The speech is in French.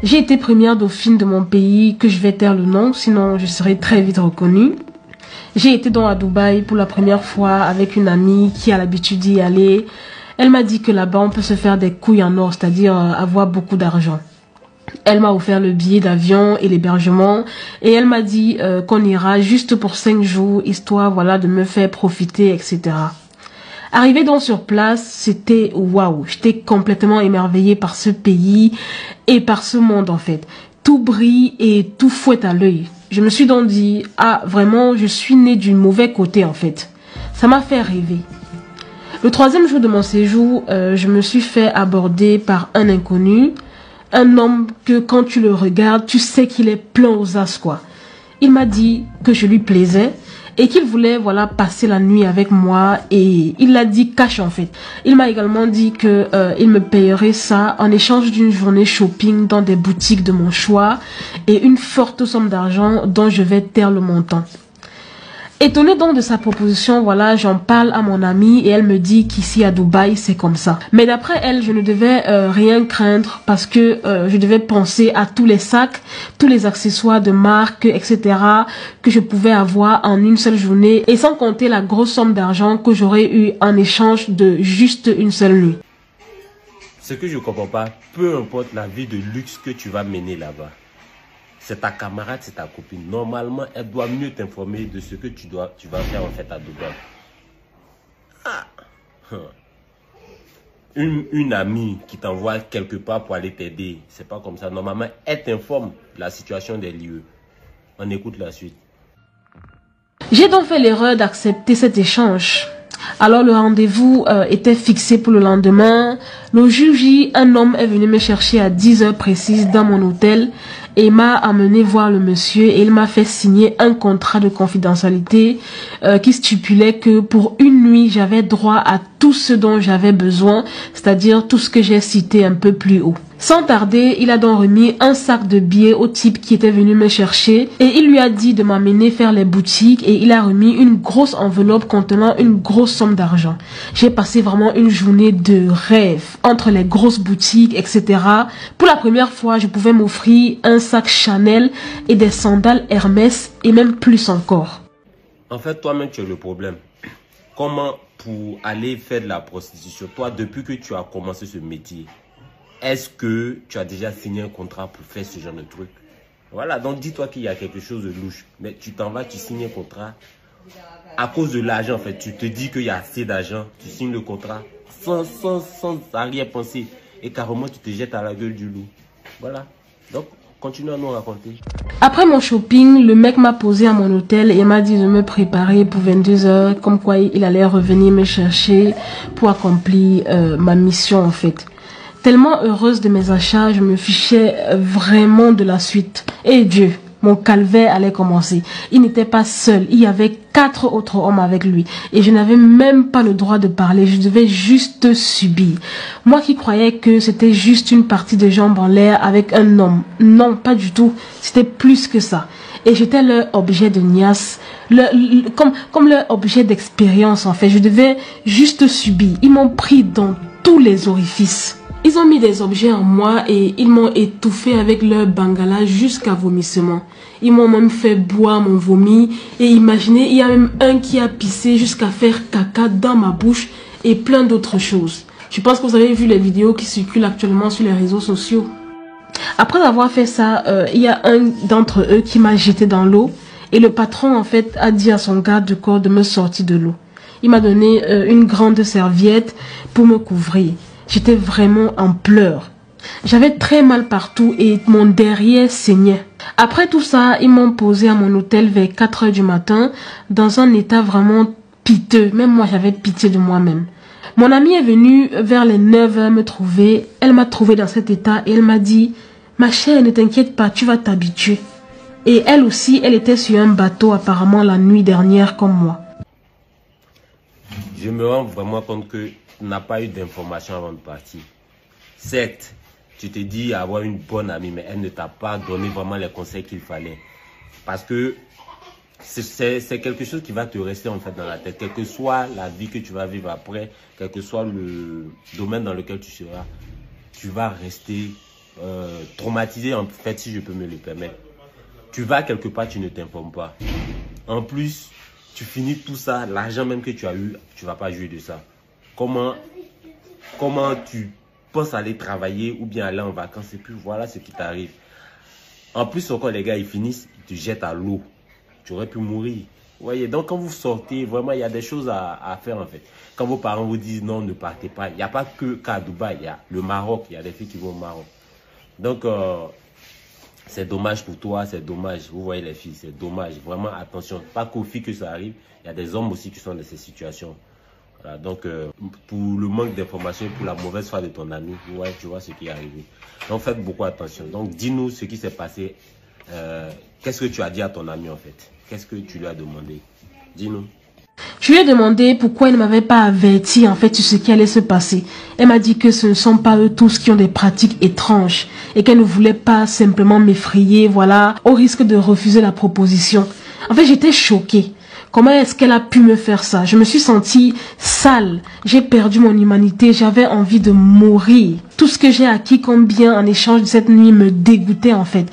J'ai été première dauphine de mon pays, que je vais taire le nom, sinon je serai très vite reconnue. J'ai été donc à Dubaï pour la première fois avec une amie qui a l'habitude d'y aller. Elle m'a dit que là-bas on peut se faire des couilles en or, c'est-à-dire avoir beaucoup d'argent. Elle m'a offert le billet d'avion et l'hébergement et elle m'a dit qu'on ira juste pour 5 jours, histoire voilà de me faire profiter, etc. Arrivé donc sur place, c'était waouh, j'étais complètement émerveillée par ce pays et par ce monde en fait. Tout brille et tout fouette à l'œil. Je me suis donc dit, ah vraiment, je suis née du mauvais côté en fait. Ça m'a fait rêver. Le 3e jour de mon séjour, je me suis fait aborder par un inconnu. Un homme que quand tu le regardes, tu sais qu'il est plein aux as quoi. Il m'a dit que je lui plaisais et qu'il voulait voilà passer la nuit avec moi et il l'a dit cash en fait. Il m'a également dit que il me payerait ça en échange d'une journée shopping dans des boutiques de mon choix et une forte somme d'argent dont je vais taire le montant. Étonnée donc de sa proposition, voilà, j'en parle à mon amie et elle me dit qu'ici à Dubaï, c'est comme ça. Mais d'après elle, je ne devais rien craindre parce que je devais penser à tous les sacs, tous les accessoires de marque, etc. que je pouvais avoir en une seule journée et sans compter la grosse somme d'argent que j'aurais eu en échange de juste une seule nuit. Ce que je ne comprends pas, peu importe la vie de luxe que tu vas mener là-bas, c'est ta camarade, c'est ta copine. Normalement, elle doit mieux t'informer de ce que tu vas faire en fait à Dubaï. Ah. Une amie qui t'envoie quelque part pour aller t'aider, c'est pas comme ça. Normalement, elle t'informe de la situation des lieux. On écoute la suite. J'ai donc fait l'erreur d'accepter cet échange. Alors le rendez-vous était fixé pour le lendemain. Le jour J, un homme est venu me chercher à 10 heures précises dans mon hôtel et m'a amené voir le monsieur et il m'a fait signer un contrat de confidentialité qui stipulait que pour une nuit, j'avais droit à tout ce dont j'avais besoin, c'est-à-dire tout ce que j'ai cité un peu plus haut. Sans tarder, il a donc remis un sac de billets au type qui était venu me chercher et il lui a dit de m'amener faire les boutiques et il a remis une grosse enveloppe contenant une grosse somme d'argent. J'ai passé vraiment une journée de rêve entre les grosses boutiques, etc. Pour la première fois, je pouvais m'offrir un sac Chanel et des sandales Hermès et même plus encore. En fait, toi-même, tu as le problème. Comment pour aller faire de la prostitution, toi, depuis que tu as commencé ce métier, est-ce que tu as déjà signé un contrat pour faire ce genre de truc? Voilà, donc dis-toi qu'il y a quelque chose de louche. Mais tu t'en vas, tu signes un contrat. À cause de l'argent, en fait, tu te dis qu'il y a assez d'argent. Tu signes le contrat sans arrière-pensée. Et carrément, tu te jettes à la gueule du loup. Voilà. Donc, continue à nous raconter. Après mon shopping, le mec m'a posé à mon hôtel et m'a dit de me préparer pour 22 heures. Comme quoi, il allait revenir me chercher pour accomplir ma mission, en fait. Tellement heureuse de mes achats, je me fichais vraiment de la suite. Et Dieu, mon calvaire allait commencer. Il n'était pas seul, il y avait 4 autres hommes avec lui. Et je n'avais même pas le droit de parler, je devais juste subir. Moi qui croyais que c'était juste une partie de jambes en l'air avec un homme. Non, pas du tout, c'était plus que ça. Et j'étais leur objet de niasse, comme leur objet d'expérience en fait. Je devais juste subir. Ils m'ont pris dans tous les orifices. Ils ont mis des objets en moi et ils m'ont étouffé avec leur bangala jusqu'à vomissement. Ils m'ont même fait boire mon vomi et imaginez, il y a même un qui a pissé jusqu'à faire caca dans ma bouche et plein d'autres choses. Je pense que vous avez vu les vidéos qui circulent actuellement sur les réseaux sociaux. Après avoir fait ça, il y a un d'entre eux qui m'a jeté dans l'eau et le patron en fait a dit à son garde du corps de me sortir de l'eau. Il m'a donné une grande serviette pour me couvrir. J'étais vraiment en pleurs. J'avais très mal partout et mon derrière saignait. Après tout ça, ils m'ont posé à mon hôtel vers 4 heures du matin dans un état vraiment piteux. Même moi, j'avais pitié de moi-même. Mon amie est venue vers les 9 heures me trouver. Elle m'a trouvé dans cet état et elle m'a dit « Ma chère, ne t'inquiète pas, tu vas t'habituer. » Et elle aussi, elle était sur un bateau apparemment la nuit dernière comme moi. Je me rends vraiment compte que tu n'as pas eu d'informations avant de partir. Certes, tu te dis avoir une bonne amie, mais elle ne t'a pas donné vraiment les conseils qu'il fallait. Parce que c'est quelque chose qui va te rester en fait dans la tête. Quelle que soit la vie que tu vas vivre après, quel que soit le domaine dans lequel tu seras, tu vas rester traumatisé en fait, si je peux me le permettre. Tu vas quelque part, tu ne t'informes pas. En plus, tu finis tout ça, l'argent même que tu as eu, tu ne vas pas jouer de ça. Comment tu penses aller travailler ou bien aller en vacances et puis voilà ce qui t'arrive. En plus encore les gars, ils finissent, ils te jettent à l'eau. Tu aurais pu mourir. Vous voyez, donc quand vous sortez, vraiment il y a des choses à faire en fait. Quand vos parents vous disent non, ne partez pas, il n'y a pas que qu'à Dubaï, il y a le Maroc, il y a des filles qui vont au Maroc. Donc c'est dommage pour toi, c'est dommage. Vous voyez les filles, c'est dommage. Vraiment attention, pas qu'aux filles que ça arrive, il y a des hommes aussi qui sont dans ces situations. Voilà, donc pour le manque d'informations, pour la mauvaise foi de ton ami, ouais, tu vois ce qui est arrivé. Donc faites beaucoup attention. Donc dis-nous ce qui s'est passé. Qu'est-ce que tu as dit à ton ami en fait? Qu'est-ce que tu lui as demandé? Dis-nous. Je lui ai demandé pourquoi elle ne m'avait pas averti en fait sur ce qui allait se passer. Elle m'a dit que ce ne sont pas eux tous qui ont des pratiques étranges et qu'elle ne voulait pas simplement m'effrayer, voilà, au risque de refuser la proposition. En fait, j'étais choquée. Comment est-ce qu'elle a pu me faire ça? Je me suis sentie sale. J'ai perdu mon humanité. J'avais envie de mourir. Tout ce que j'ai acquis comme bien en échange de cette nuit me dégoûtait en fait.